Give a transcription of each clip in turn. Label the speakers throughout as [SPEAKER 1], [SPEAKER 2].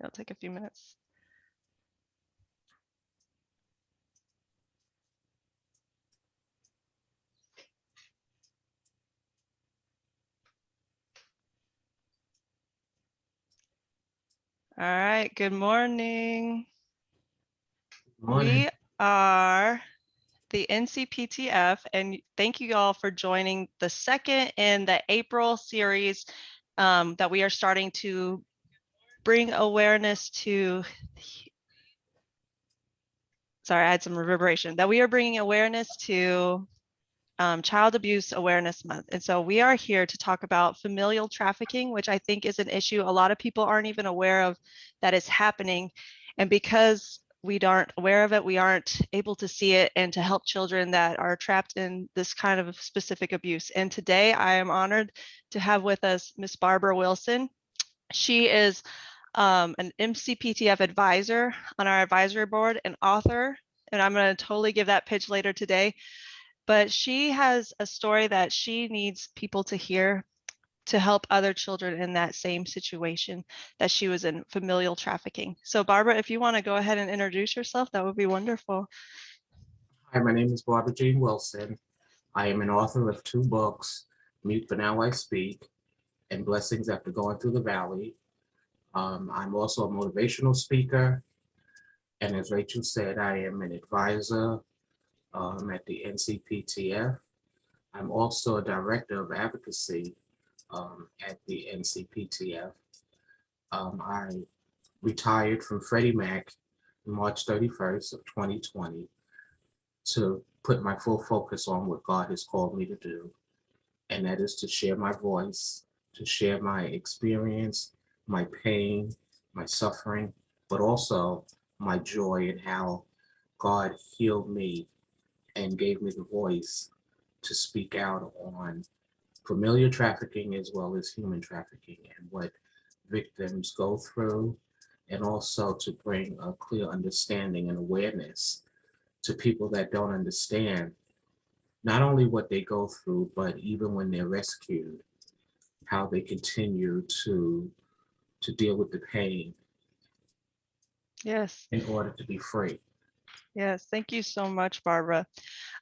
[SPEAKER 1] It'll take a few minutes. All right, good morning.
[SPEAKER 2] Morning.
[SPEAKER 1] We are the NCPTF, and thank you all for joining the second in the April series that we are starting to bring awareness to. Sorry, I had some reverberation. That we are bringing awareness to Child Abuse Awareness Month. And so we are here to talk about familial trafficking, which I think is an issue a lot of people aren't even aware of that is happening. And because we aren't aware of it, we aren't able to see it and to help children that are trapped in this kind of specific abuse. And today I am honored to have with us Miss Barbara Wilson. She is an MCPTF advisor on our advisory board and author. And I'm going to totally give that pitch later today. But she has a story that she needs people to hear to help other children in that same situation that she was in, familial trafficking. So Barbara, if you want to go ahead and introduce yourself, that would be wonderful.
[SPEAKER 2] Hi, my name is Barbara Jean Wilson. I am an author of 2 books, Mute But Now I Speak and Blessings After Going Through the Valley. I'm also a motivational speaker. And as Rachel said, I am an advisor at the NCPTF. I'm also a director of advocacy at the NCPTF. I retired from Freddie Mac March 31st of 2020 to put my full focus on what God has called me to do. And that is to share my voice, to share my experience, my pain, my suffering, but also my joy and how God healed me and gave me the voice to speak out on familiar trafficking as well as human trafficking and what victims go through, and also to bring a clear understanding and awareness to people that don't understand not only what they go through, but even when they're rescued, how they continue to deal with the pain
[SPEAKER 1] Yes,
[SPEAKER 2] in order to be free.
[SPEAKER 1] yes. Thank you so much, Barbara.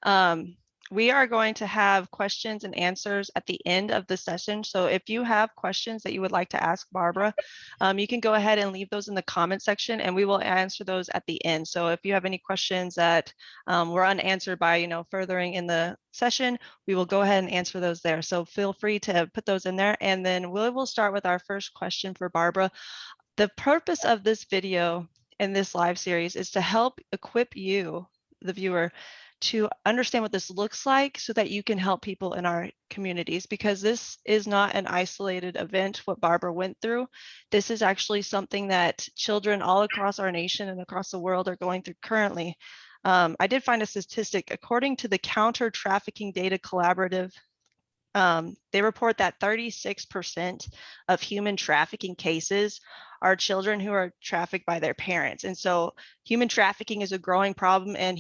[SPEAKER 1] Um, we are going to have questions and answers at the end of the session. So if you have questions that you would like to ask Barbara, you can go ahead and leave those in the comment section and we will answer those at the end. So if you have any questions that were unanswered by, furthering in the session, we will go ahead and answer those there. So feel free to put those in there. And then we will start with our first question for Barbara. The purpose of this video and this live series is to help equip you, the viewer, to understand what this looks like so that you can help people in our communities, because this is not an isolated event, what Barbara went through. This is actually something that children all across our nation and across the world are going through currently. I did find a statistic, according to the Counter Trafficking Data Collaborative. They report that 36% of human trafficking cases are children who are trafficked by their parents. And so human trafficking is a growing problem, and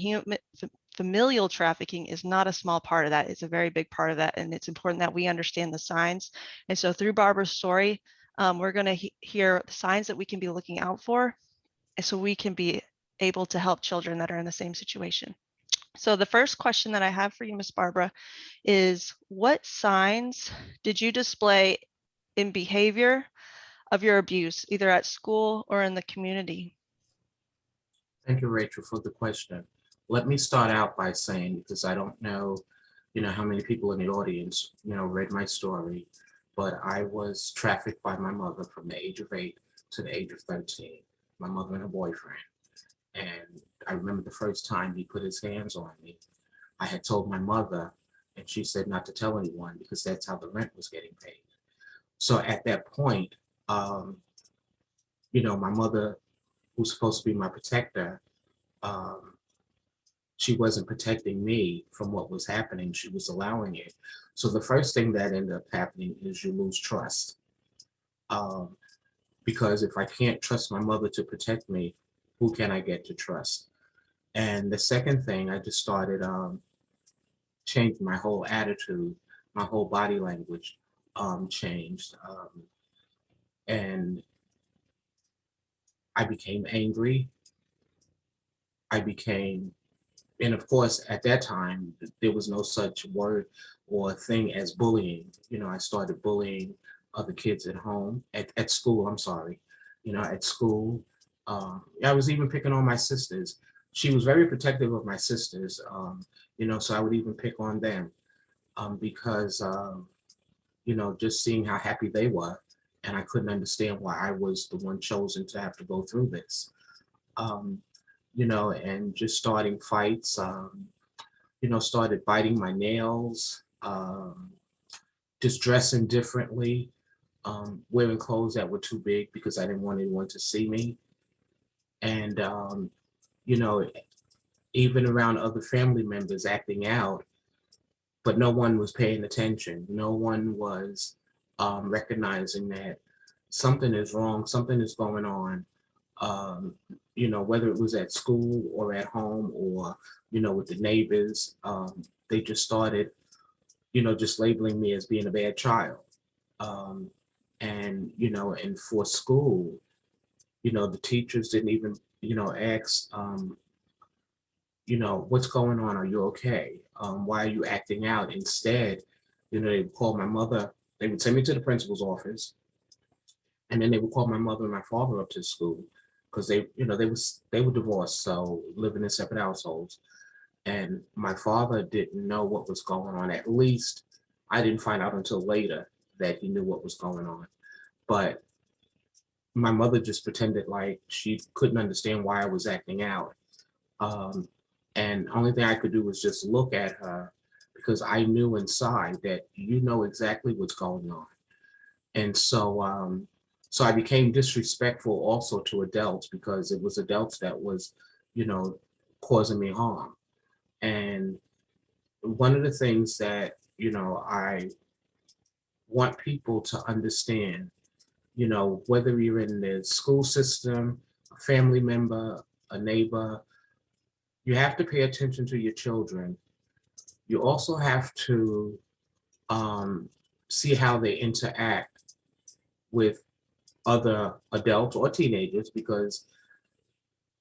[SPEAKER 1] familial trafficking is not a small part of that. It's a very big part of that. And it's important that we understand the signs. And so through Barbara's story, we're going to hear the signs that we can be looking out for so we can be able to help children that are in the same situation. So the first question that I have for you, Ms. Barbara, is what signs did you display in behavior of your abuse, either at school or in the community?
[SPEAKER 2] Thank you, Rachel, for the question. Let me start out by saying, because I don't know, how many people in the audience, read my story, but I was trafficked by my mother from the age of 8 to the age of 13, my mother and her boyfriend. And I remember the first time he put his hands on me, I had told my mother, and she said not to tell anyone because that's how the rent was getting paid. So at that point, my mother, who's supposed to be my protector, um, she wasn't protecting me from what was happening. She was allowing it. So the first thing that ended up happening is you lose trust. Um, because if I can't trust my mother to protect me, who can I get to trust? And the second thing, I just started changing my whole attitude, my whole body language changed. And I became angry. I became, and of course, at that time, there was no such word or thing as bullying. I started bullying other kids at home, at school, I'm sorry. At school. I was even picking on my sisters. She was very protective of my sisters, so I would even pick on them because, just seeing how happy they were. And I couldn't understand why I was the one chosen to have to go through this. Um, and just starting fights, started biting my nails, just dressing differently, wearing clothes that were too big because I didn't want anyone to see me. And, you know, even around other family members acting out, but no one was paying attention. No one was recognizing that something is wrong, something is going on. Um, whether it was at school or at home or, with the neighbors, they just started, just labeling me as being a bad child. Um, and for school, the teachers didn't even, ask, what's going on? Are you okay? Why are you acting out? Instead, they would call my mother, they would send me to the principal's office, and then they would call my mother and my father up to school because they were divorced, so living in separate households. And my father didn't know what was going on. At least I didn't find out until later that he knew what was going on. But my mother just pretended like she couldn't understand why I was acting out. Um, and only thing I could do was just look at her because I knew inside that you know exactly what's going on. And so I became disrespectful also to adults because it was adults that was, you know, causing me harm. And one of the things that, I want people to understand, whether you're in the school system, a family member, a neighbor, you have to pay attention to your children. You also have to um, see how they interact with other adults or teenagers because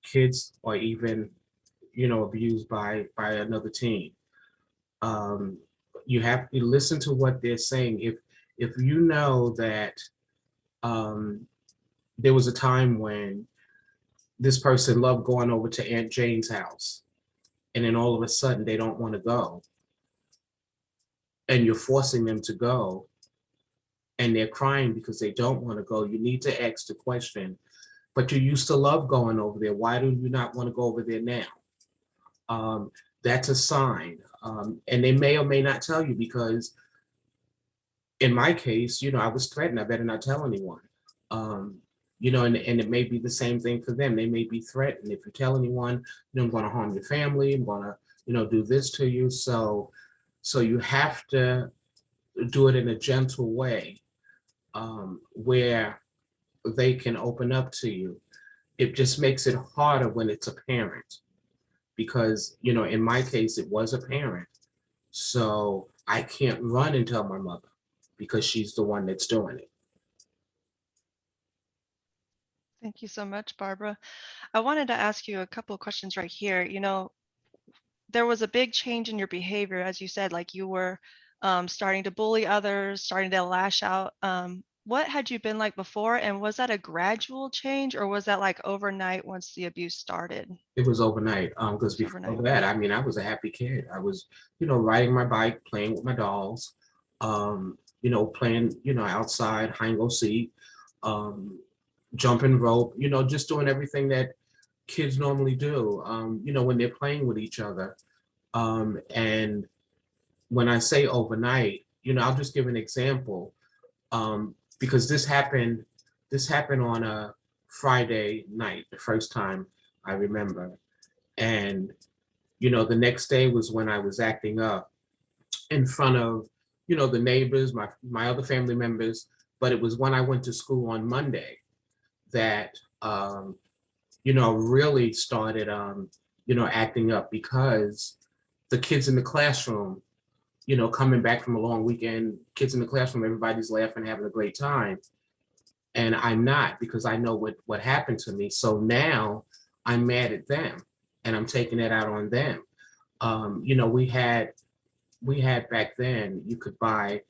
[SPEAKER 2] kids are even, abused by another teen. Um, you have to listen to what they're saying. If you know that um, there was a time when this person loved going over to Aunt Jane's house, and then all of a sudden they don't want to go, and you're forcing them to go, and they're crying because they don't want to go, you need to ask the question, but you used to love going over there. Why do you not want to go over there now? Um, that's a sign. And they may or may not tell you because in my case, I was threatened. I better not tell anyone. Um, and it may be the same thing for them. They may be threatened. If you tell anyone, I'm going to harm your family. I'm going to, do this to you. So you have to do it in a gentle way where they can open up to you. It just makes it harder when it's a parent because, in my case, it was a parent. So I can't run and tell my mother because she's the one that's doing it.
[SPEAKER 1] Thank you so much, Barbara. I wanted to ask you a couple of questions right here. There was a big change in your behavior, as you said, like you were starting to bully others, starting to lash out. What had you been like before? And was that a gradual change or was that like overnight once the abuse started?
[SPEAKER 2] It was overnight because
[SPEAKER 1] It's
[SPEAKER 2] before
[SPEAKER 1] overnight.
[SPEAKER 2] that, I mean, I was a happy kid. I was, riding my bike, playing with my dolls, playing, outside, hide and go seek, um, jumping rope, just doing everything that kids normally do, when they're playing with each other. And when I say overnight, I'll just give an example because this happened on a Friday night, the first time I remember. And, the next day was when I was acting up in front of, the neighbors, my other family members. But it was when I went to school on Monday that, really started, acting up because the kids in the classroom, coming back from a long weekend, kids in the classroom, everybody's laughing, having a great time. And I'm not, because I know what happened to me. So now I'm mad at them and I'm taking it out on them. You know, we had back then, you could buy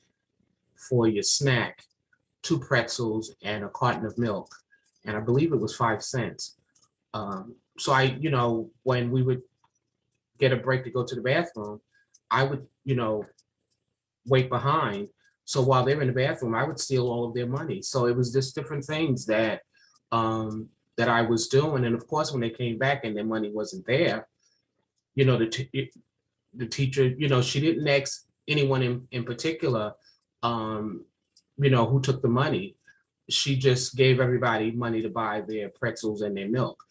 [SPEAKER 2] for your snack 2 pretzels and a carton of milk, and I believe it was 5 cents. So you know, when we would get a break to go to the bathroom, I would, you know, wait behind. So while they're in the bathroom, I would steal all of their money. So it was just different things that I was doing. And of course, when they came back and their money wasn't there, you know, the teacher, you know, she didn't ask anyone in particular, um, you know, who took the money. She just gave everybody money to buy their pretzels and their milk.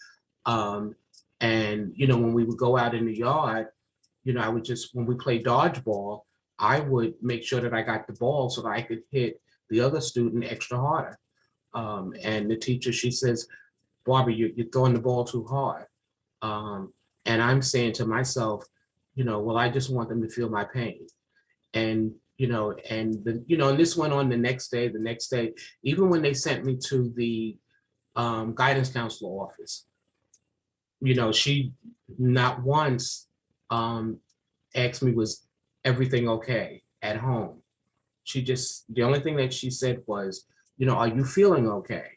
[SPEAKER 2] Um, and, you know, when we would go out in the yard, you know, I would just, when we played dodgeball, I would make sure that I got the ball so that I could hit the other student extra harder. And the teacher, she says, Barbie, you're throwing the ball too hard. Um, and I'm saying to myself, you know, well, I just want them to feel my pain. And, you know, and this went on the next day, even when they sent me to the guidance counselor office, you know, she not once um, asked me, was everything okay at home? The only thing that she said was, you know, are you feeling okay?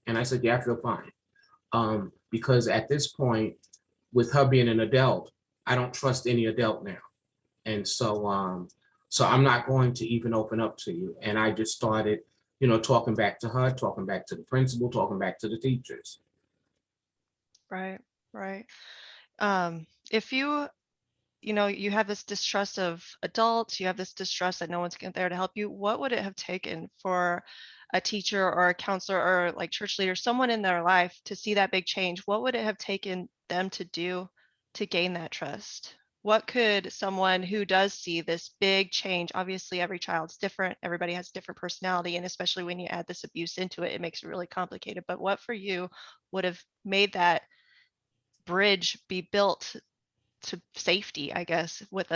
[SPEAKER 2] And I said, yeah, I feel fine. Because at this point, with her being an adult, I don't trust any adult now. And so I'm not going to even open up to you. And I just started, you know, talking back to her, talking back to the principal, talking back to the teachers.
[SPEAKER 1] Right, right. If you know, you have this distrust of adults, you have this distrust that no one's there to help you, what would it have taken for a teacher or a counselor or like church leader, someone in their life to see that big change? What would it have taken them to do to gain that trust? What could someone who does see this big change, obviously every child's different, everybody has a different personality, and especially when you add this abuse into it, it makes it really complicated. But what for you would have made that bridge be built to safety, I guess, with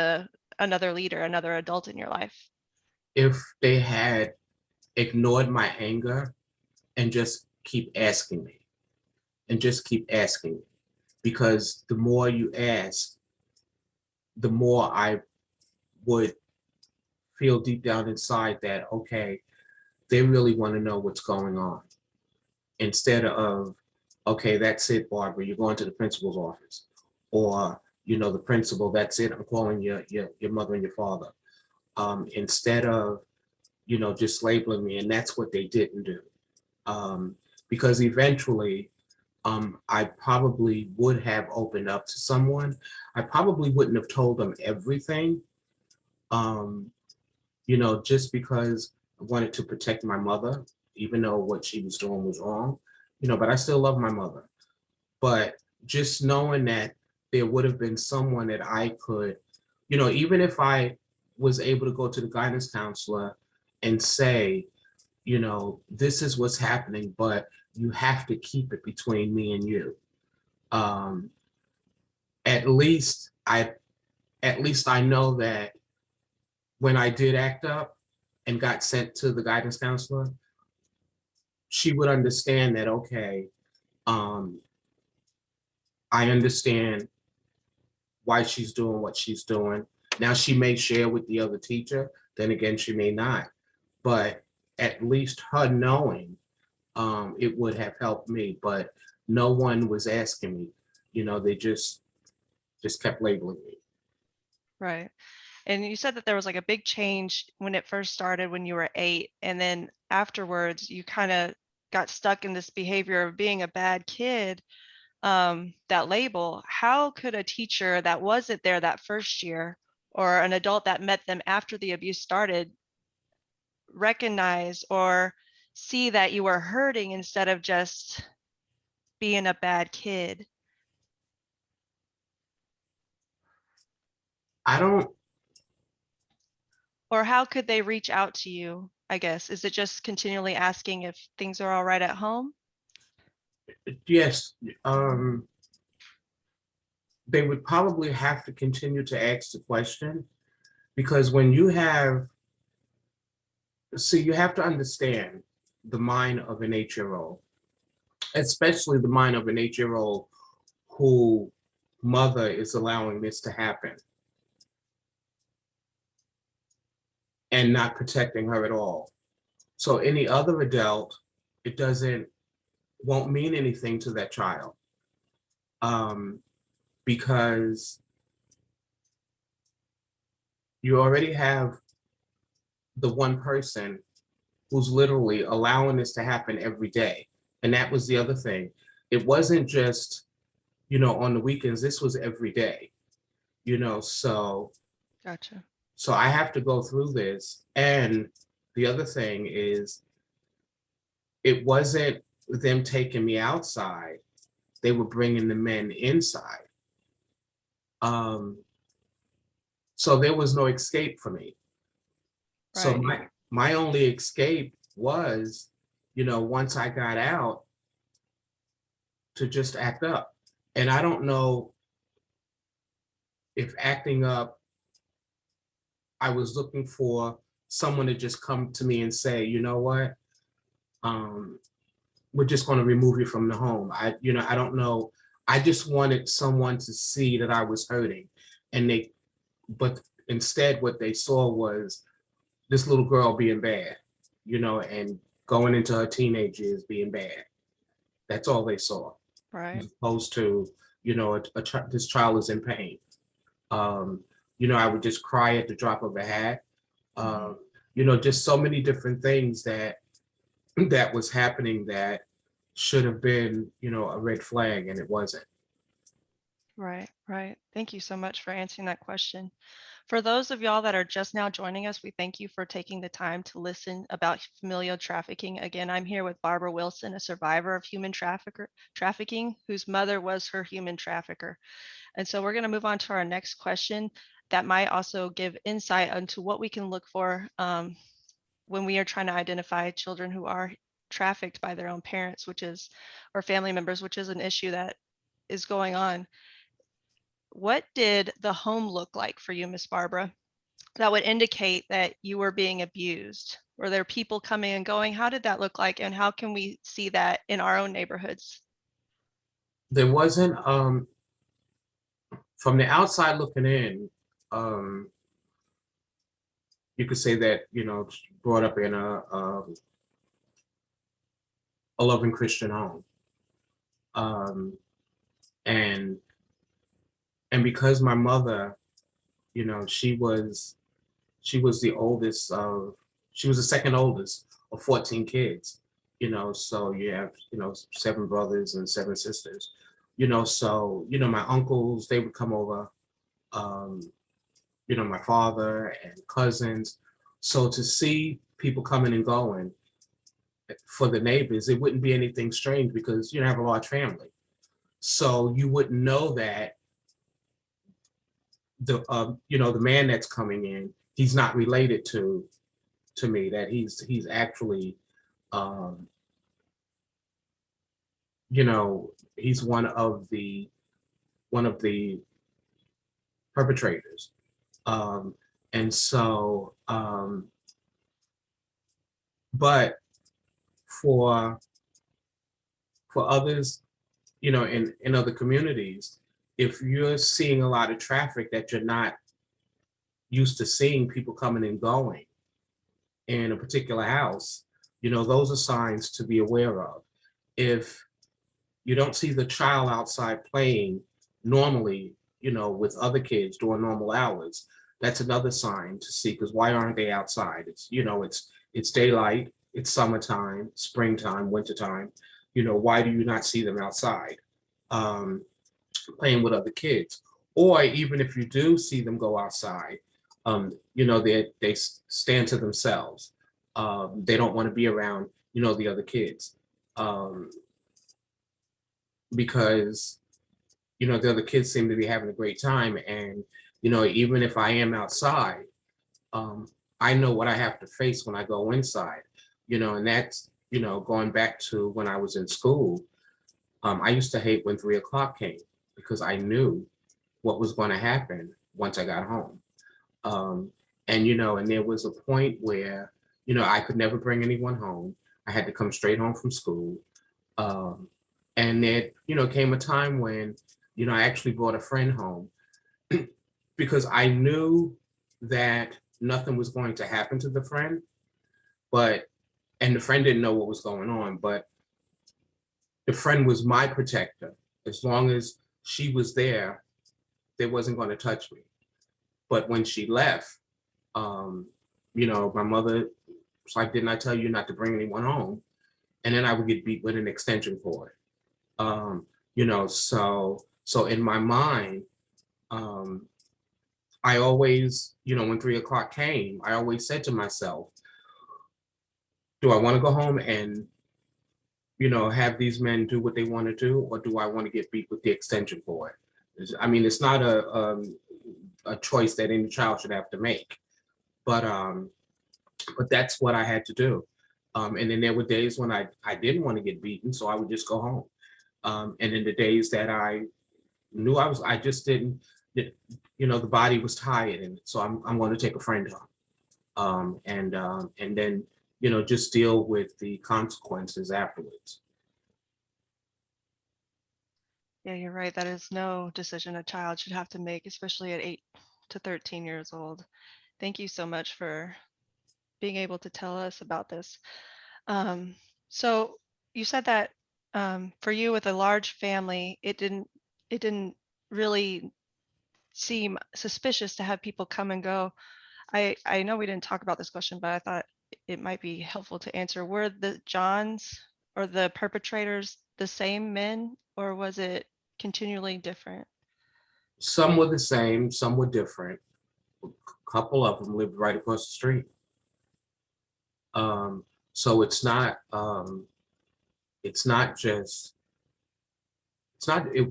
[SPEAKER 1] another leader, another adult in your life?
[SPEAKER 2] If they had ignored my anger and just keep asking me and just keep asking me, because the more you ask, the more I would feel deep down inside that, okay, they really want to know what's going on, instead of, okay, that's it, Barbara, you're going to the principal's office. Or, you know, the principal, that's it, I'm calling your mother and your father. Instead of, you know, just labeling me. And that's what they didn't do. Um, because eventually, I probably would have opened up to someone. I probably wouldn't have told them everything, um, you know, just because I wanted to protect my mother, even though what she was doing was wrong, you know, but I still love my mother. But just knowing that there would have been someone that I could, you know, even if I was able to go to the guidance counselor and say, you know, this is what's happening, but you have to keep it between me and you. Um, at least I, at least I know that when I did act up and got sent to the guidance counselor, she would understand that, okay, um, I understand why she's doing what she's doing. Now she may share with the other teacher, then again, she may not. But at least her knowing, it would have helped me. But no one was asking me. You know, they just kept labeling me.
[SPEAKER 1] Right. And you said that there was like a big change when it first started when you were 8, and then afterwards you kind of got stuck in this behavior of being a bad kid. That label, how could a teacher that wasn't there that first year or an adult that met them after the abuse started recognize or see that you were hurting instead of just being a bad kid?
[SPEAKER 2] I don't,
[SPEAKER 1] Or how could they reach out to you, I guess? Is it just continually asking if things are all right at home?
[SPEAKER 2] yes, they would probably have to continue to ask the question, because when you have, see, you have to understand the mind of an 8-year-old, especially the mind of an 8-year-old who mother is allowing this to happen and not protecting her at all. So any other adult, it won't mean anything to that child, because you already have the one person who's literally allowing this to happen every day. And that was the other thing. It wasn't just, on the weekends, this was every day, so
[SPEAKER 1] Gotcha.
[SPEAKER 2] I have to go through this. And the other thing is, it wasn't them taking me outside, they were bringing the men inside. Um, so there was no escape for me. So
[SPEAKER 1] Right.
[SPEAKER 2] my only escape was, once I got out, to just act up. And I don't know if acting up, I was looking for someone to just come to me and say, you know what, um, we're just going to remove you from the home. I don't know. I just wanted someone to see that I was hurting, and but instead, what they saw was this little girl being bad, and going into her teenage years being bad. That's all they saw,
[SPEAKER 1] Right.
[SPEAKER 2] as opposed to, this child is in pain. Um, I would just cry at the drop of a hat.
[SPEAKER 1] Hmm.
[SPEAKER 2] Um, just so many different things that was happening that should have been, a red flag, and it wasn't.
[SPEAKER 1] Right. Right. Thank you so much for answering that question. For those of y'all that are just now joining us, we thank you for taking the time to listen about familial trafficking. Again, I'm here with Barbara Wilson, a survivor of trafficking, whose mother was her human trafficker. And so we're going to move on to our next question that might also give insight into what we can look for when we are trying to identify children who are trafficked by their own parents, or family members, which is an issue that is going on. What did the home look like for you, Miss Barbara, that would indicate that you were being abused? Were there people coming and going? How did that look like? And how can we see that in our own neighborhoods?
[SPEAKER 2] There wasn't, from the outside looking in, um, you could say that, brought up in a loving Christian home. Um, and because my mother, she was the oldest of, she was the second oldest of 14 kids, so you have, 7 brothers and 7 sisters, so, my uncles, they would come over, um, my father and cousins. So to see people coming and going for the neighbors, it wouldn't be anything strange because you have a large family. So you wouldn't know that the man that's coming in, he's not related to me, that he's actually, um, he's one of the perpetrators. Um, and so, but for others, in other communities, if you're seeing a lot of traffic that you're not used to seeing, people coming and going in a particular house, those are signs to be aware of. If you don't see the child outside playing normally, with other kids during normal hours, that's another sign to see, because why aren't they outside? It's daylight, it's summertime, springtime, wintertime. Why do you not see them outside, um, playing with other kids? Or even if you do see them go outside, they stand to themselves. They don't want to be around, the other kids, um, because the other kids seem to be having a great time. And even if I am outside, um, I know what I have to face when I go inside. And that's, going back to when I was in school. I used to hate when 3 o'clock came, because I knew what was going to happen once I got home. Um, and there was a point where, I could never bring anyone home. I had to come straight home from school. Um, and it, came a time when, I actually brought a friend home because I knew that nothing was going to happen to the friend, but, and the friend didn't know what was going on, but the friend was my protector. As long as she was there, they wasn't going to touch me. But when she left, um, my mother was like, "Didn't I tell you not to bring anyone home?" And then I would get beat with an extension cord. So in my mind, um, I always, when 3 o'clock came, I always said to myself, "Do I want to go home and have these men do what they want to do, or do I want to get beat with the extension cord?" I mean, it's not a choice that any child should have to make, but that's what I had to do. And then there were days when I didn't want to get beaten, so I would just go home. And in the days that I knew I just didn't, the body was tired, and so I'm going to take a friend home, and then just deal with the consequences afterwards.
[SPEAKER 1] Yeah, you're right. That is no decision a child should have to make, especially at 8 to 13 years old. Thank you so much for being able to tell us about this. Um, so you said that for you with a large family, it didn't really seem suspicious to have people come and go. I know we didn't talk about this question, but I thought it might be helpful to answer. Were the Johns or the perpetrators the same men, or was it continually different?
[SPEAKER 2] Some were the same, some were different. A couple of them lived right across the street. Um, so it's not just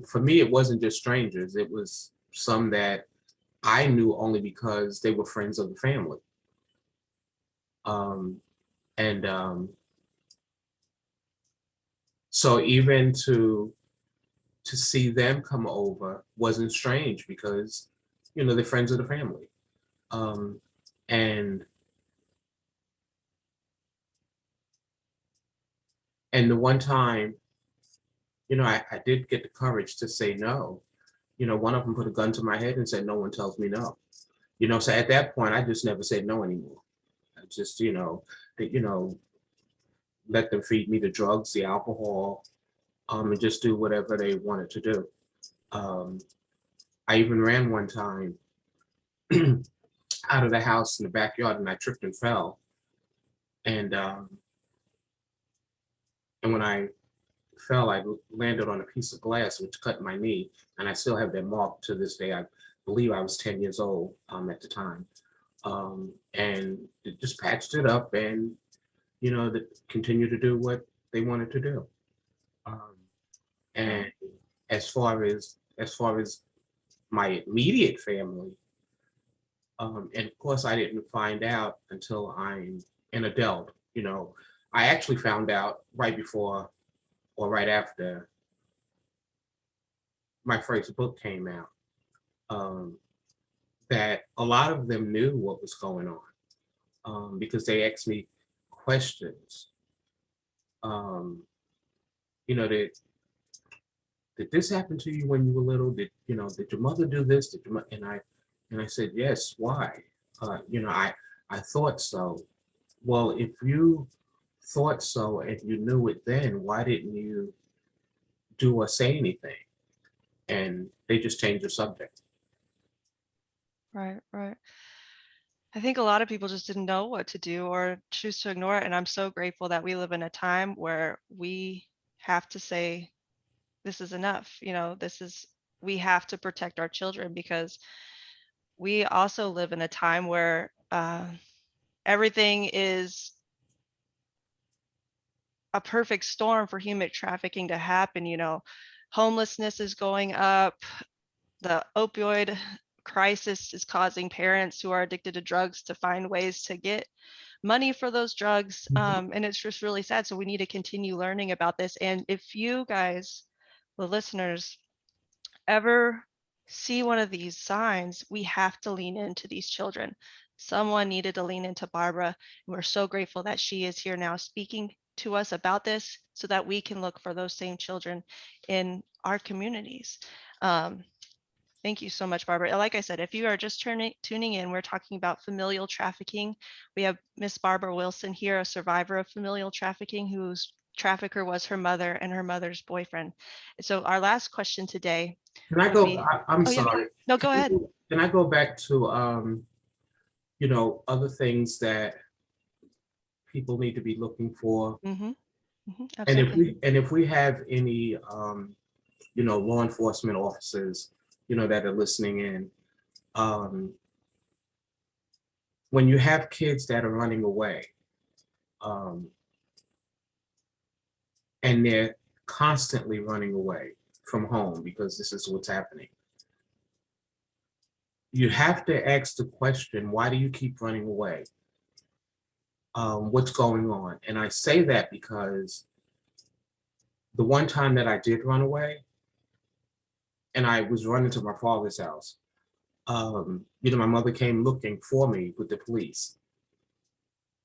[SPEAKER 2] for me, it wasn't just strangers. It was some that I knew only because they were friends of the family. Um, and so even to see them come over wasn't strange because they're friends of the family. Um, and and the one time, I did get the courage to say no. One of them put a gun to my head and said, "No one tells me no." So at that point, I just never said no anymore. I just, that, let them feed me the drugs, the alcohol, and just do whatever they wanted to do. Um, I even ran one time out of the house in the backyard, and I tripped and fell. And when I fell, I landed on a piece of glass, which cut my knee, and I still have that mark to this day. I believe I was 10 years old at the time, and it just patched it up, and that continue to do what they wanted to do. Um,
[SPEAKER 1] Right.
[SPEAKER 2] and as far as my immediate family, and of course, I didn't find out until I'm an adult. I actually found out right before or right after my first book came out, um, that a lot of them knew what was going on, because they asked me questions. Um, did this happen to you when you were little? Did your mother do this? And I said, yes. Why? I thought so. Well, if you thought so and you knew it then, why didn't you do or say anything? And they just changed the subject.
[SPEAKER 1] Right, right. I think a lot of people just didn't know what to do or choose to ignore it. And I'm so grateful that we live in a time where we have to say, this is enough. We have to protect our children because we also live in a time where everything is a perfect storm for human trafficking to happen. Homelessness is going up, the opioid crisis is causing parents who are addicted to drugs to find ways to get money for those drugs.
[SPEAKER 2] Mhm.
[SPEAKER 1] And it's just really sad. So we need to continue learning about this. And if you guys, the listeners, ever see one of these signs, we have to lean into these children. Someone needed to lean into Barbara. And we're so grateful that she is here now speaking to us about this so that we can look for those same children in our communities. Um, Thank you so much, Barbara. Like I said, if you are just tuning in, we're talking about familial trafficking. We have Miss Barbara Wilson here, a survivor of familial trafficking, whose trafficker was her mother and her mother's boyfriend. So our last question today
[SPEAKER 2] Can I
[SPEAKER 1] would
[SPEAKER 2] go,
[SPEAKER 1] be,
[SPEAKER 2] I'm
[SPEAKER 1] oh yeah,
[SPEAKER 2] sorry.
[SPEAKER 1] no, go ahead.
[SPEAKER 2] Can I go back to, other things that people need to be looking for?
[SPEAKER 1] Mm-hmm,
[SPEAKER 2] And
[SPEAKER 1] absolutely.
[SPEAKER 2] if we have any, law enforcement officers, that are listening in, um, when you have kids that are running away, um, and they're constantly running away from home because this is what's happening, you have to ask the question, why do you keep running away? What's going on? And I say that because the one time that I did run away and I was running to my father's house, my mother came looking for me with the police.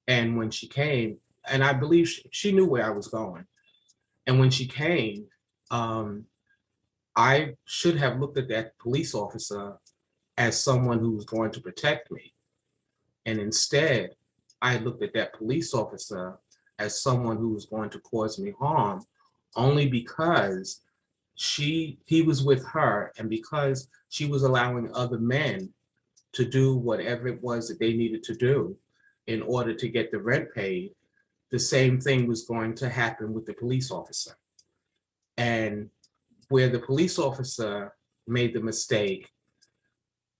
[SPEAKER 2] And when she came, and I believe she knew where I was going. And when she came, um, I should have looked at that police officer as someone who was going to protect me. And instead, I looked at that police officer as someone who was going to cause me harm only because he was with her and because she was allowing other men to do whatever it was that they needed to do in order to get the rent paid. The same thing was going to happen with the police officer. And where the police officer made the mistake,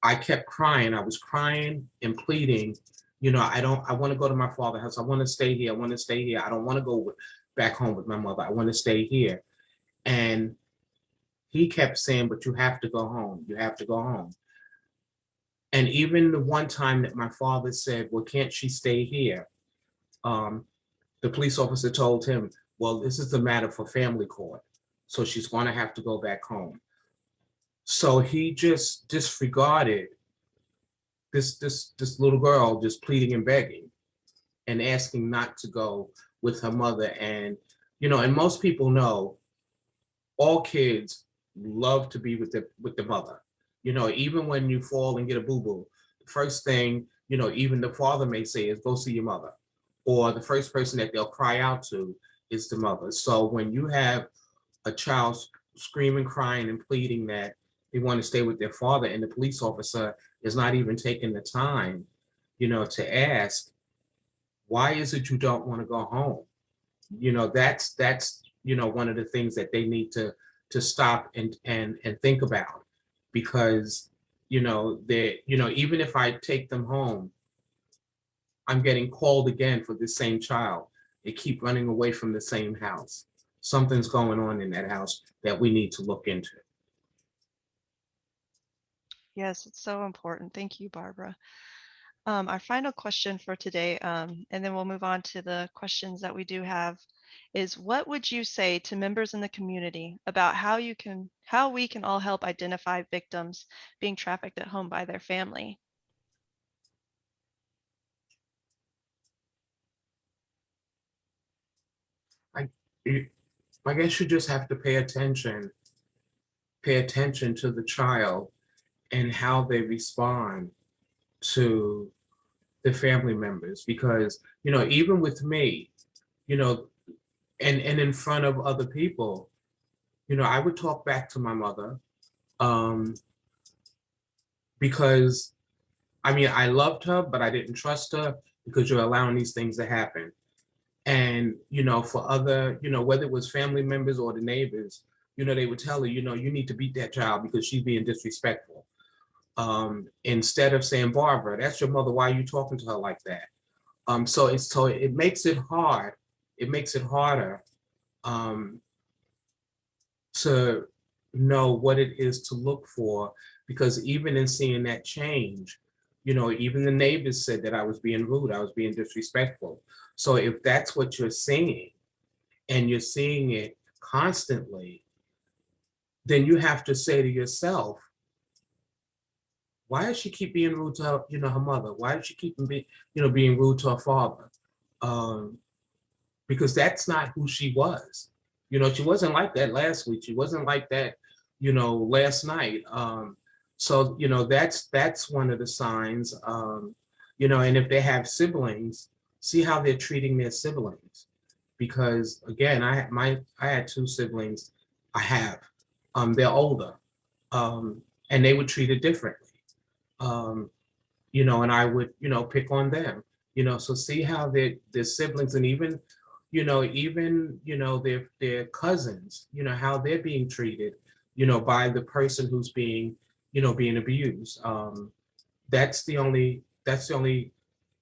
[SPEAKER 2] I kept crying. I was crying and pleading, I want to go to my father's house. I want to stay here. I want to stay here. I don't want to go back home with my mother. I want to stay here. And he kept saying, but you have to go home. You have to go home. And even the one time that my father said, well, can't she stay here? Um, the police officer told him, well, this is a matter for family court. So she's going to have to go back home. So he just disregarded this little girl just pleading and begging and asking not to go with her mother. And most people know all kids love to be with the mother. Even when you fall and get a boo-boo, the first thing, even the father may say is go see your mother. Or the first person that they'll cry out to is the mother. So when you have a child screaming, crying, and pleading that they want to stay with their father, and the police officer is not even taking the time, to ask, why is it you don't want to go home? That's one of the things that they need to stop and think about, because they even if I take them home, I'm getting called again for the same child. They keep running away from the same house. Something's going on in that house that we need to look into.
[SPEAKER 1] Yes, it's so important. Thank you, Barbara. Our final question for today, and then we'll move on to the questions that we do have, is what would you say to members in the community about how we can all help identify victims being trafficked at home by their family?
[SPEAKER 2] I, I guess you just have to pay attention to the child and how they respond to the family members, because even with me, you know and in front of other people, I would talk back to my mother, um because I loved her, but I didn't trust her because you're allowing these things to happen. And for other, whether it was family members or the neighbors, they would tell her, you need to beat that child because she's being disrespectful. Instead of saying, Barbara, that's your mother, why are you talking to her like that? So it makes it hard. It makes it harder, um, to know what it is to look for, because even in seeing that change, even the neighbors said that I was being rude, I was being disrespectful. So if that's what you're seeing and you're seeing it constantly, then you have to say to yourself, why does she keep being rude to her, her mother? Why does she keep being rude to her father? Um, because that's not who she was. She wasn't like that last week. She wasn't like that, last night. So, that's one of the signs. And if they have siblings, see how they're treating their siblings. Because again, I had two siblings. I have. They're older. And they were treated differently. Um, and I would, pick on them, so see how their siblings, and even their cousins, how they're being treated, by the person who's being abused. That's the only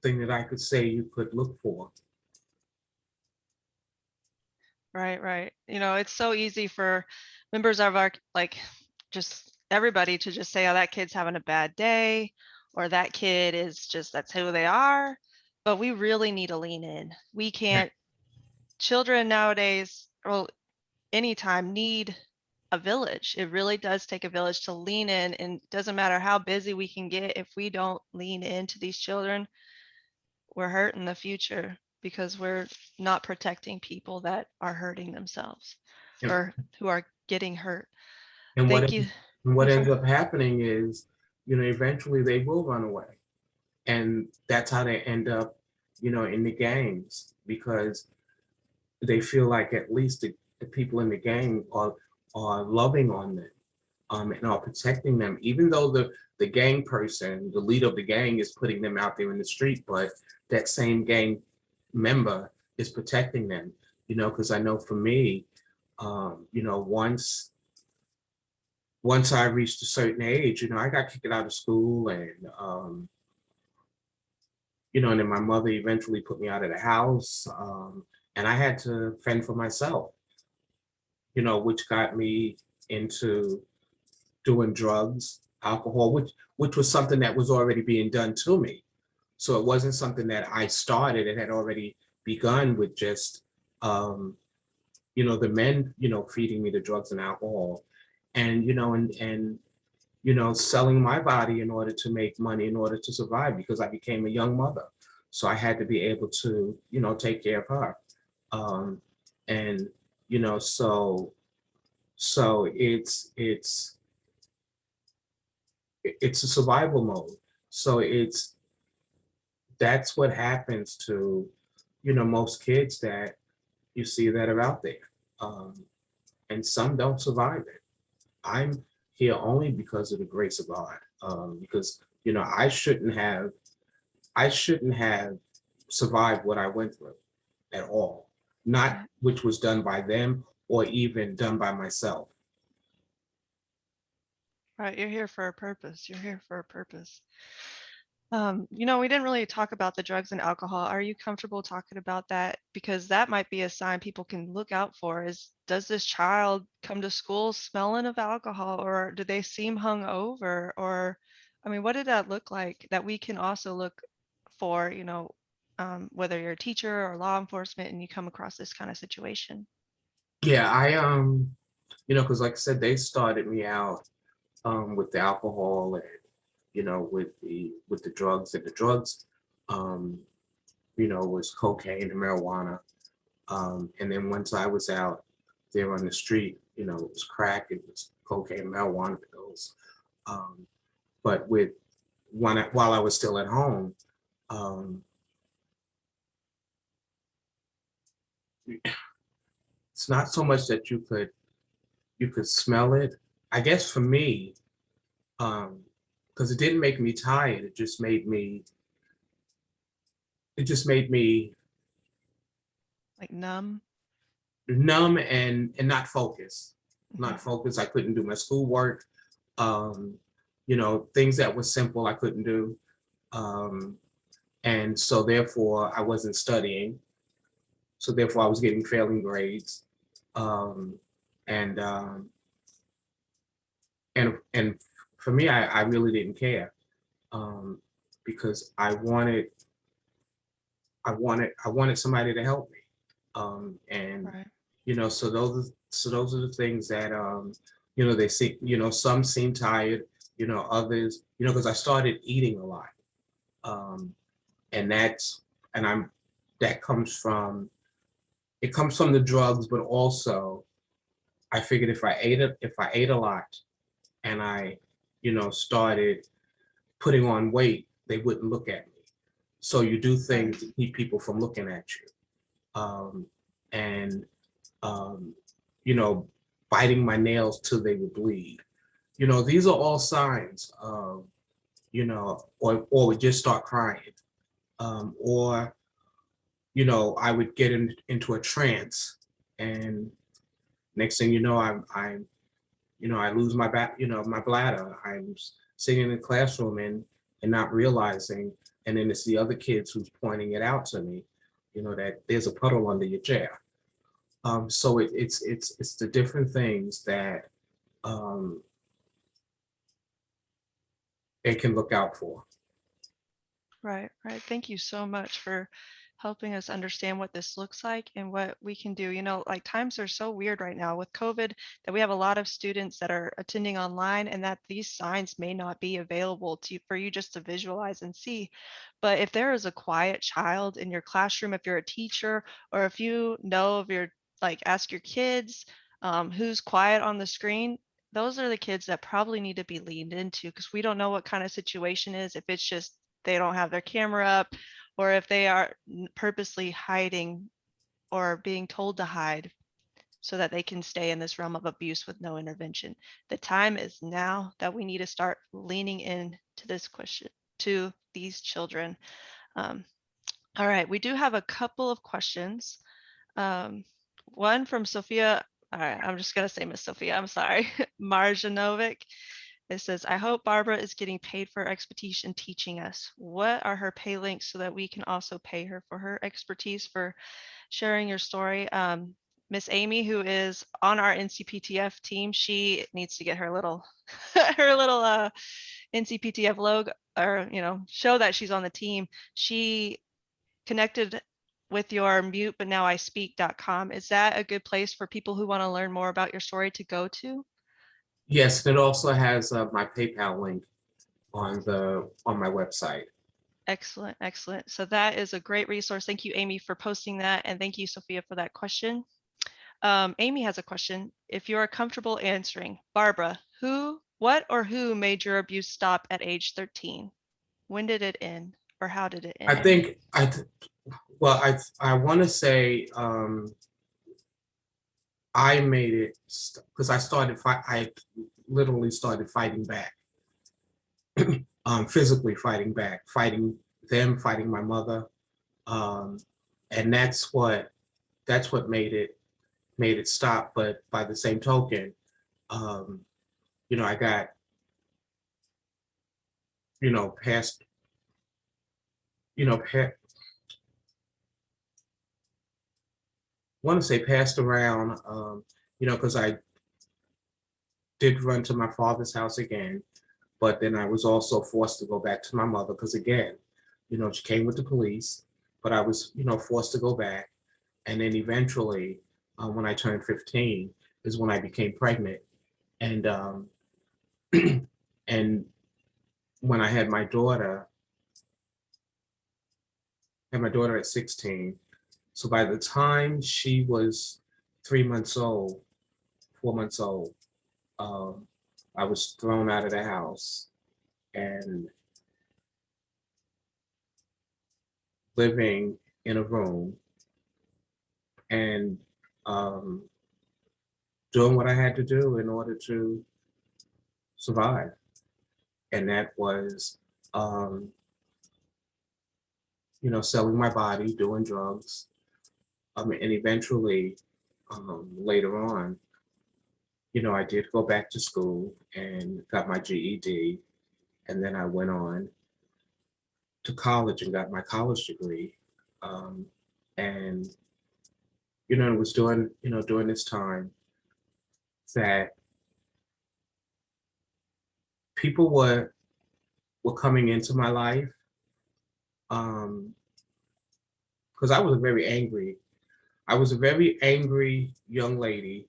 [SPEAKER 2] thing that I could say you could look for.
[SPEAKER 1] Right, right. It's so easy for members of our, like, just everybody to just say, oh, that kid's having a bad day, or that kid is just, that's who they are. But we really need to lean in. We can't, children nowadays, well, anytime, need a village. It really does take a village to lean in, and it doesn't matter how busy we can get. If we don't lean into these children, we're hurt in the future because we're not protecting people that are hurting themselves
[SPEAKER 2] And,
[SPEAKER 1] or who are getting hurt.
[SPEAKER 2] and what
[SPEAKER 1] Thank you.
[SPEAKER 2] and what
[SPEAKER 1] I'm
[SPEAKER 2] ends
[SPEAKER 1] sorry.
[SPEAKER 2] up happening is, eventually they will run away, and that's how they end up, in the gangs, because they feel like at least the people in the gang are loving on them, and are protecting them, even though the gang person, the leader of the gang, is putting them out there in the street, but that same gang member is protecting them. Because I know for me, once I reached a certain age, I got kicked out of school, and then my mother eventually put me out of the house, and I had to fend for myself, which got me into doing drugs, alcohol, which was something that was already being done to me. So it wasn't something that I started. It had already begun with just, the men, feeding me the drugs and alcohol, and selling my body in order to make money, in order to survive, because I became a young mother. So I had to be able to, take care of her. Um, and, so it's a survival mode. So that's what happens to, most kids that you see that are out there. Um, and some don't survive it. I'm here only because of the grace of God. Because I shouldn't have survived what I went through at all. Not
[SPEAKER 1] Right,
[SPEAKER 2] which was done by them or even done by myself.
[SPEAKER 1] right. You're here for a purpose. You're here for a purpose. We didn't really talk about the drugs and alcohol. Are you comfortable talking about that? Because that might be a sign people can look out for is, does this child come to school smelling of alcohol, or do they seem hung over? Or, I mean, what did that look like that we can also look for, whether you're a teacher or law enforcement and you come across this kind of situation?
[SPEAKER 2] Yeah, because like I said, they started me out with the alcohol, and with the drugs, and the drugs um, was cocaine and marijuana. And then once I was out there on the street, it was crack, it was cocaine, marijuana pills. Um, but while I was still at home, um, it's not so much that you could smell it. I guess for me, because it didn't make me tired, it just made me
[SPEAKER 1] Like numb?
[SPEAKER 2] numb and not focused.
[SPEAKER 1] Mhm.
[SPEAKER 2] Not focused. I couldn't do my schoolwork. Um, things that were simple I couldn't do. Um, and so therefore I wasn't studying. So therefore I was getting failing grades. Um, and and for me, I really didn't care, um, because I wanted somebody to help me. And
[SPEAKER 1] Right.
[SPEAKER 2] so those are the things that, they see, some seem tired, others, because I started eating a lot. Um, and that's and I'm that comes from it comes from the drugs, but also I figured if I ate a lot and I, started putting on weight, they wouldn't look at me. So you do
[SPEAKER 1] Right.
[SPEAKER 2] things to keep people from looking at you. Um, and, um, you know, biting my nails till they would bleed. These are all signs of, or would just start crying. Or, I would get into a trance, and next thing you know, I lose my back, my bladder. I'm sitting in the classroom and not realizing, and then it's the other kids who's pointing it out to me, that there's a puddle under your chair. So it's the different things that um, they can look out for.
[SPEAKER 1] Right, right. Thank you so much for helping us understand what this looks like and what we can do. Like times are so weird right now with COVID that we have a lot of students that are attending online and that these signs may not be available to for you just to visualize and see. But if there is a quiet child in your classroom, if you're a teacher, or if you know of your, like, ask your kids who's quiet on the screen, those are the kids that probably need to be leaned into because we don't know what kind of situation is. If it's just they don't have their camera up, or if they are purposely hiding or being told to hide so that they can stay in this realm of abuse with no intervention. The time is now that we need to start leaning in to this question to these children. Um, all right, we do have a couple of questions. Um, one from Sophia. All right, I'm just gonna say Miss Sophia. I'm sorry, Marjanovic. It says, I hope Barbara is getting paid for her expertise in teaching us. What are her pay links so that we can also pay her for her expertise for sharing your story? Miss Amy, who is on our NCPTF team, she needs to get her little her little NCPTF logo, or show that she's on the team. She connected with your mute but now I speak.com. Is that a good place for people who want to learn more about your story to go to?
[SPEAKER 2] Yes, and it also has my PayPal link on my website.
[SPEAKER 1] Excellent, excellent. So that is a great resource. Thank you, Amy, for posting that. And thank you, Sophia, for that question. Amy has a question. If you are comfortable answering, Barbara, what or who made your abuse stop at age 13? When did it end or how did it
[SPEAKER 2] I
[SPEAKER 1] end, Amy?
[SPEAKER 2] think well, I want to say I made it because I literally started fighting back, physically fighting back, fighting them, fighting my mother, um, and that's what made it stop. But by the same token, um, I got passed, pa- want to say passed around, because I did run to my father's house again, but then I was also forced to go back to my mother because again, she came with the police, but I was, forced to go back. And then eventually, when I turned 15, is when I became pregnant. And and when I had my daughter at 16. So by the time she was 3 months old, 4 months old, um, I was thrown out of the house and living in a room and um, doing what I had to do in order to survive. And that was, um, selling my body, doing drugs. And eventually, later on, I did go back to school and got my GED. And then I went on to college and got my college degree. Um, and, it was during this time that people were coming into my life. Because I was a very angry young lady.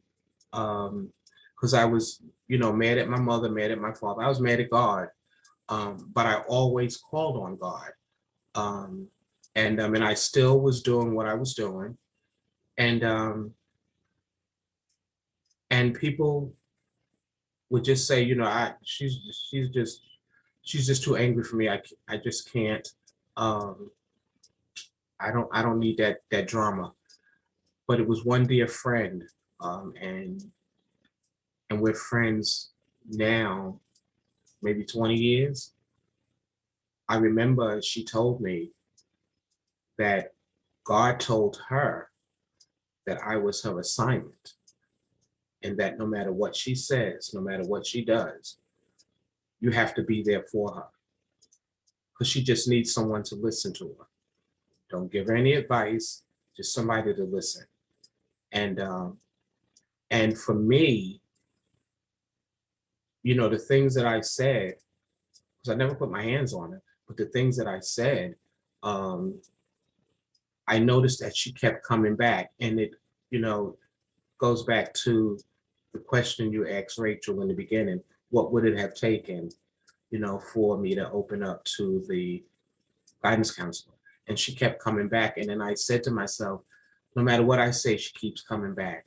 [SPEAKER 2] Because I was, mad at my mother, mad at my father. I was mad at God. But I always called on God. Um, and I still was doing what I was doing. and and people would just say, she's just too angry for me. I just can't. Um, I don't need that drama. But it was one dear friend, um, and and we're friends now, maybe 20 years. I remember she told me that God told her that I was her assignment, and that no matter what she says, no matter what she does, you have to be there for her because she just needs someone to listen to her. Don't give her any advice, just somebody to listen. And and for me, the things that I said, because I never put my hands on her, but the things that I said, um, I noticed that she kept coming back, and it, you know, goes back to the question you asked Rachel in the beginning. What would it have taken, for me to open up to the guidance counselor? And she kept coming back, and then I said to myself, no matter what I say, she keeps coming back.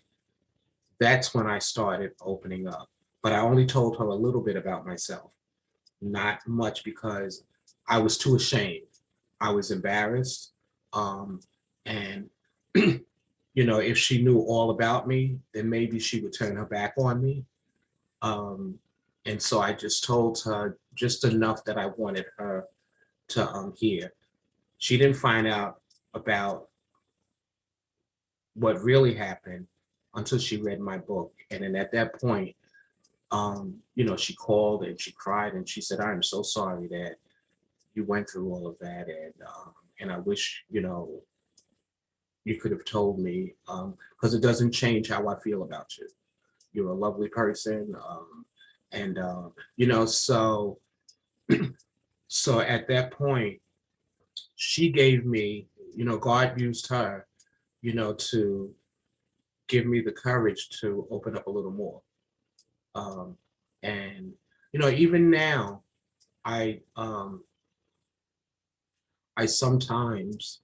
[SPEAKER 2] That's when I started opening up. But I only told her a little bit about myself, not much, because I was too ashamed. I was embarrassed. And, if she knew all about me, then maybe she would turn her back on me. Um, and so I just told her just enough that I wanted her to hear. She didn't find out about what really happened until she read my book. And then at that point, she called and she cried and she said, "I'm so sorry that you went through all of that, and I wish you could have told me, because it doesn't change how I feel about you. You're a lovely person, and so so at that point, she gave me, God used her, to give me the courage to open up a little more, um, and even now, I um, I sometimes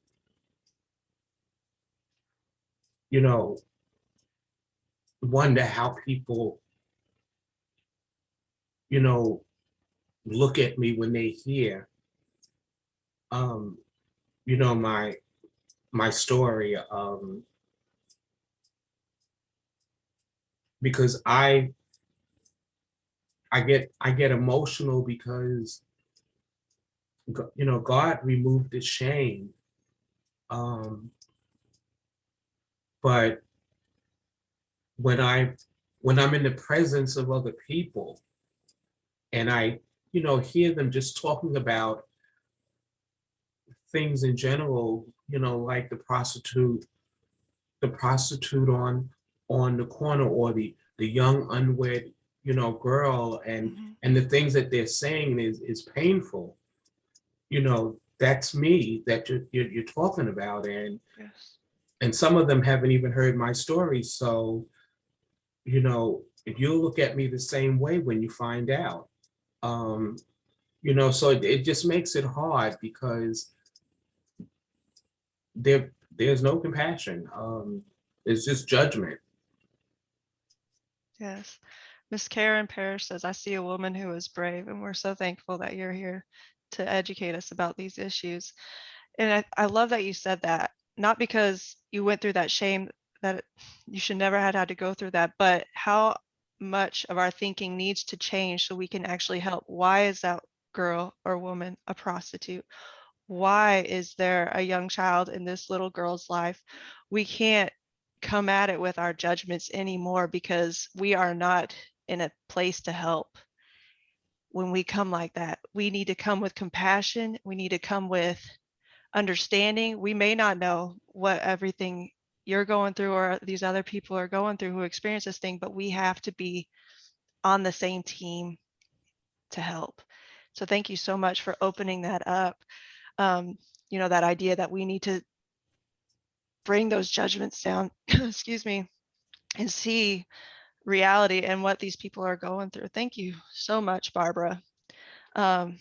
[SPEAKER 2] you know wonder how people you know look at me when they hear um, my story, because I get emotional because God removed the shame, um, but when I when I'm in the presence of other people and I hear them just talking about things in general, like the prostitute on the corner, or the young unwed girl,
[SPEAKER 1] Mhm.
[SPEAKER 2] and the things that they're saying is painful. That's me that you're talking about,
[SPEAKER 1] Yes.
[SPEAKER 2] and some of them haven't even heard my story. So if you look at me the same way when you find out, um so it just makes it hard because there's no compassion. It's just judgment.
[SPEAKER 1] Yes. Miss Karen Parrish says, I see a woman who is brave, and we're so thankful that you're here to educate us about these issues. And I love that you said that, not because you went through that shame that you should never had to go through that, but how much of our thinking needs to change so we can actually help. Why is that girl or woman a prostitute? Why is there a young child in this little girl's life? We can't come at it with our judgments anymore because we are not in a place to help when we come like that. We need to come with compassion. We need to come with understanding. We may not know what everything you're going through or these other people are going through who experience this thing, but we have to be on the same team to help. So thank you so much for opening that up. Um, that idea that we need to bring those judgments down, excuse me, and see reality and what these people are going through. Thank you so much, Barbara. Um,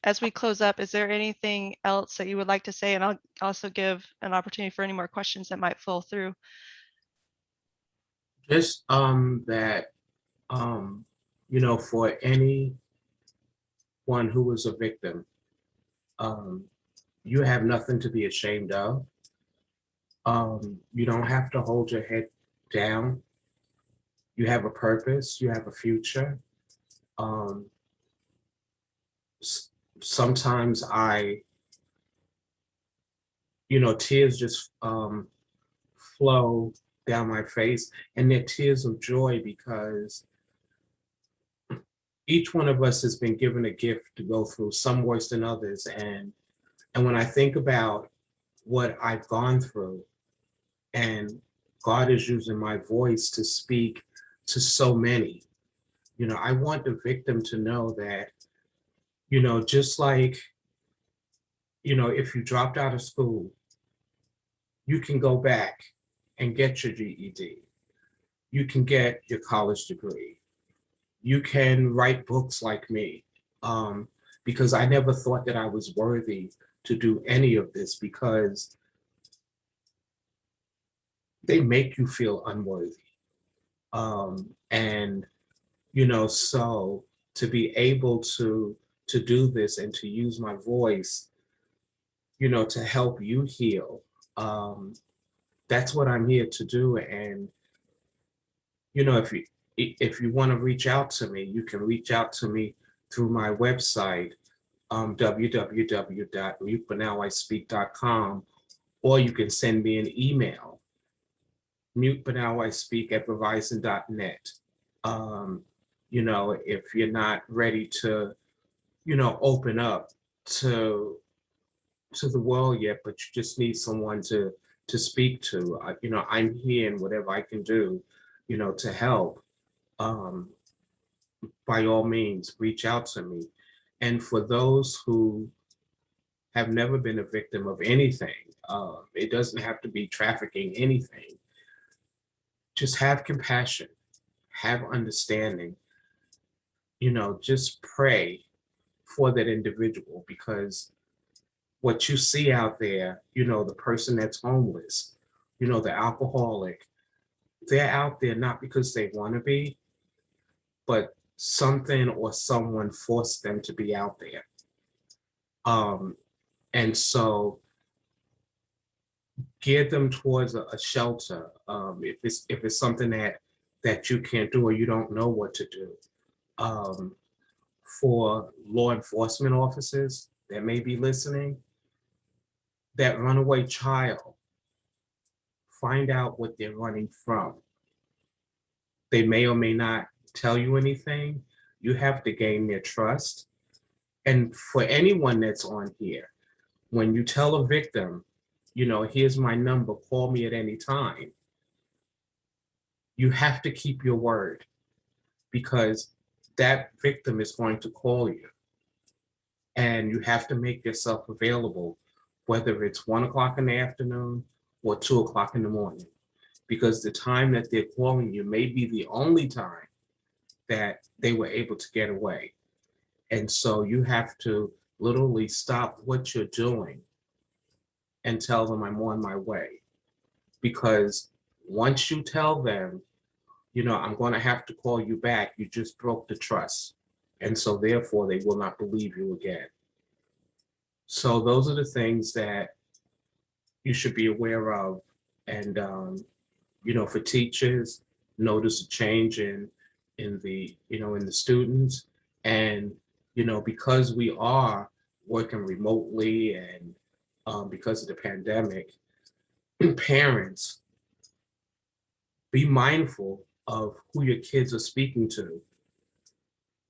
[SPEAKER 1] as we close up, is there anything else that you would like to say? And I'll also give an opportunity for any more questions that might flow through.
[SPEAKER 2] Just that for anyone who is a victim, um, you have nothing to be ashamed of. You don't have to hold your head down. You have a purpose, you have a future. Um, s- Sometimes tears just flow down my face, and they're tears of joy because each one of us has been given a gift to go through, some worse than others. And when I think about what I've gone through, and God is using my voice to speak to so many, I want the victim to know that, just like, if you dropped out of school, you can go back and get your GED. You can get your college degree. You can write books like me. Um, because I never thought that I was worthy to do any of this because they make you feel unworthy. And so to be able to do this and to use my voice, to help you heal, um, that's what I'm here to do. And if you want to reach out to me, you can reach out to me through my website, www.mutebutnowispeak.com, or you can send me an email, mutebutnowispeak@verizon.net. Um, if you're not ready to, open up to the world yet, but you just need someone to speak to, I'm here and whatever I can do, to help. Um, by all means, reach out to me. And for those who have never been a victim of anything, it doesn't have to be trafficking, anything. Just have compassion, have understanding, just pray for that individual because what you see out there, the person that's homeless, the alcoholic, they're out there not because they want to be, but something or someone forced them to be out there. Um, and so gear them towards a shelter. If it's something that you can't do or you don't know what to do. Um, for law enforcement officers that may be listening, that runaway child, find out what they're running from. They may or may not tell you anything. You have to gain their trust. And for anyone that's on here, when you tell a victim, here's my number, call me at any time, you have to keep your word because that victim is going to call you and you have to make yourself available, whether it's 1 o'clock in the afternoon or 2 o'clock in the morning, because the time that they're calling you may be the only time that they were able to get away. And so you have to literally stop what you're doing and tell them I'm on my way. Because once you tell them, I'm going to have to call you back, you just broke the trust. And so therefore they will not believe you again. So those are the things that you should be aware of. And, for teachers, notice a change in the students. And, because we are working remotely and because of the pandemic, parents, be mindful of who your kids are speaking to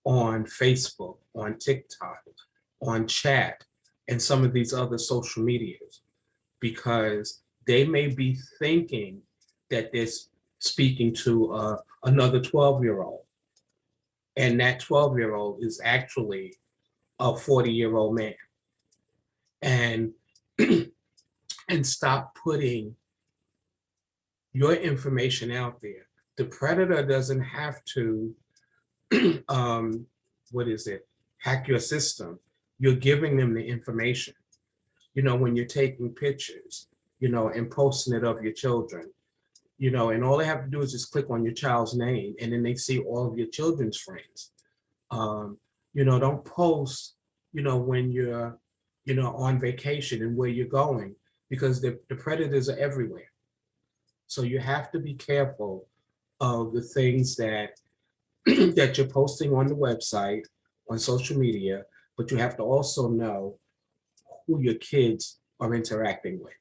[SPEAKER 2] on Facebook, on TikTok, on chat, and some of these other social medias, because they may be thinking that they're speaking to another 12-year-old, and that 12-year-old is actually a 40-year-old man. And and stop putting your information out there. The predator doesn't have to, what is it, hack your system. you're giving them the information. When you're taking pictures, and posting it of your children, and all they have to do is just click on your child's name and then they see all of your children's friends. Um, don't post, when you're, on vacation and where you're going, because the predators are everywhere. So you have to be careful of the things that that you're posting on the website, on social media, but you have to also know who your kids are interacting with.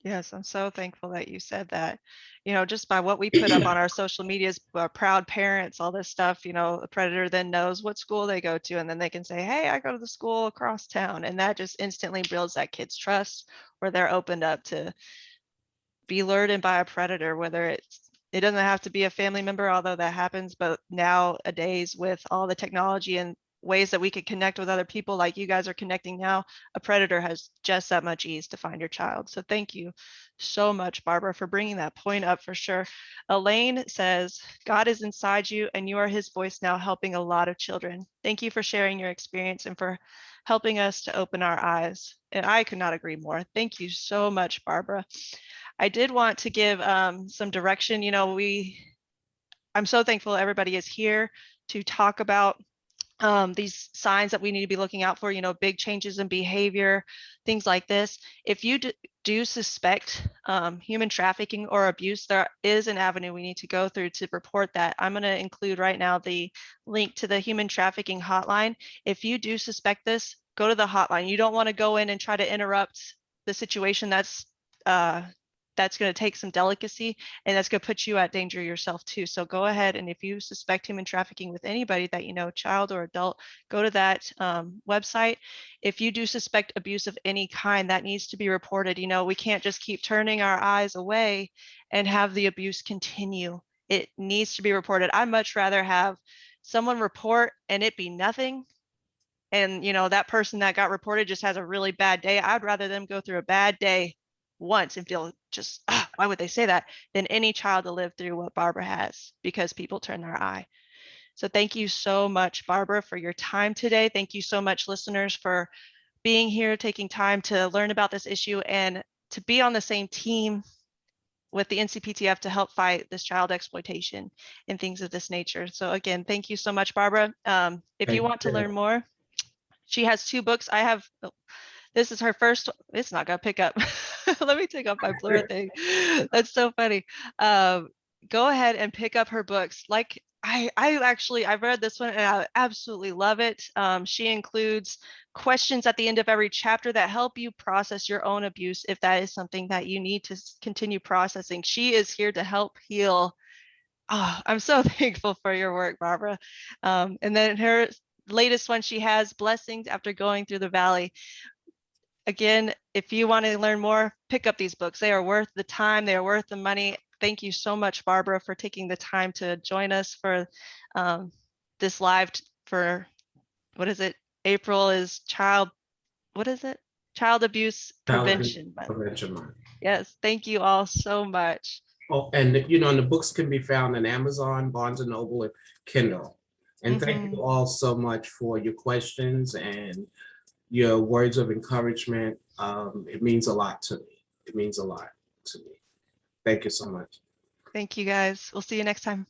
[SPEAKER 1] Yes, I'm so thankful that you said that. Just by what we put up on our social medias, proud parents, all this stuff, the predator then knows what school they go to, and then they can say, hey, I go to the school across town. And that just instantly builds that kid's trust, where they're opened up to be lured in by a predator, whether it doesn't have to be a family member, although that happens, but nowadays with all the technology and ways that we could connect with other people like you guys are connecting now, a predator has just that much ease to find your child. So thank you so much, Barbara, for bringing that point up for sure. Elaine says, God is inside you and you are his voice now, helping a lot of children. Thank you for sharing your experience and for helping us to open our eyes. And I could not agree more. Thank you so much, Barbara. I did want to give some direction. I'm so thankful everybody is here to talk about these signs that we need to be looking out for, big changes in behavior, things like this. If you do suspect human trafficking or abuse, there is an avenue we need to go through to report that. I'm going to include right now the link to the human trafficking hotline. If you do suspect this, go to the hotline. You don't want to go in and try to interrupt the situation. That's going to take some delicacy, and that's going to put you at danger yourself too. So go ahead, and if you suspect human trafficking with anybody that you know, child or adult, go to that website. If you do suspect abuse of any kind, that needs to be reported. We can't just keep turning our eyes away and have the abuse continue. It needs to be reported. I'd much rather have someone report and it be nothing, and that person that got reported just has a really bad day. I'd rather them go through a bad day once and feel just, why would they say that, than any child to live through what Barbara has, because people turn their eye. So thank you so much, Barbara, for your time today. Thank you so much, listeners, for being here, taking time to learn about this issue and to be on the same team with the NCPTF to help fight this child exploitation and things of this nature. So again, thank you so much, Barbara. If you
[SPEAKER 2] Thank
[SPEAKER 1] want to
[SPEAKER 2] you.
[SPEAKER 1] learn more, she has 2 books. This is her first. It's not gonna pick up. Let me take off my blur thing. That's so funny. Um, Go ahead and pick up her books. Like I've read this one and I absolutely love it. She includes questions at the end of every chapter that help you process your own abuse if that is something that you need to continue processing. She is here to help heal. Oh, I'm so thankful for your work, Barbara. And then her latest one, she has Blessings After Going Through the Valley. Again, if you want to learn more, pick up these books. They are worth the time. They are worth the money. Thank you so much, Barbara, for taking the time to join us for this live for, what is it? April is what is it? Child Abuse
[SPEAKER 2] Child Abuse
[SPEAKER 1] Prevention Month.
[SPEAKER 2] Prevention Month.
[SPEAKER 1] Yes, thank you all so much.
[SPEAKER 2] Oh, and and the books can be found on Amazon, Barnes and Noble, and Kindle. And thank you all so much for your questions and your words of encouragement. It means a lot to me. It means a lot to me. Thank you so much.
[SPEAKER 1] Thank you guys. We'll see you next time.